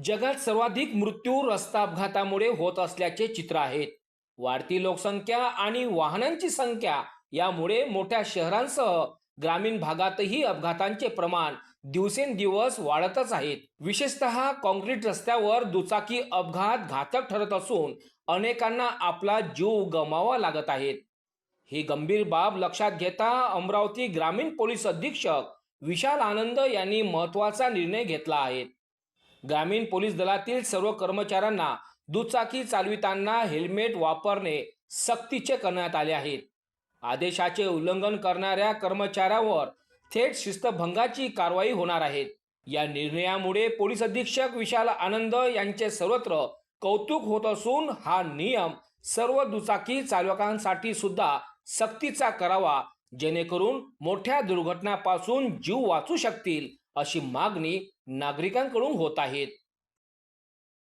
जगात सर्वाधिक मृत्यू रस्ता अपघातामुळे होत असल्याचे चित्र आहेत. वाढती लोकसंख्या आणि वाहनांची संख्या यामुळे मोठ्या शहरांसह ग्रामीण भागातही अपघातांचे प्रमाण दिवसेंदिवस वाढतच आहेत. विशेषतः कॉन्क्रीट रस्त्यावर दुचाकी अपघात घातक ठरत असून अनेकांना आपला जीव गमवावा लागत आहेत. ही गंभीर बाब लक्षात घेता अमरावती ग्रामीण पोलीस अधीक्षक विशाल आनंद यांनी महत्त्वाचा निर्णय घेतला आहे. ग्रामीण पोलीस दलातील सर्व कर्मचाऱ्यांना दुचाकी चालविताना हेल्मेट वापरणे सक्तीचे करण्यात आले आहे. आदेशाचे उल्लंघन करणाऱ्या कर्मचाऱ्यावर थेट शिस्तभंगाची कारवाई होणार आहे. या निर्णयामुळे पोलीस अधीक्षक विशाल आनंद यांचे सर्वत्र कौतुक होत असून हा नियम सर्व दुचाकी चालकांसाठी सुद्धा सक्तीचा करावा, जेणेकरून मोठ्या दुर्घटनांपासून जीव वाचू शकतील, अशी मागणी नागरिकांकडून होत आहे.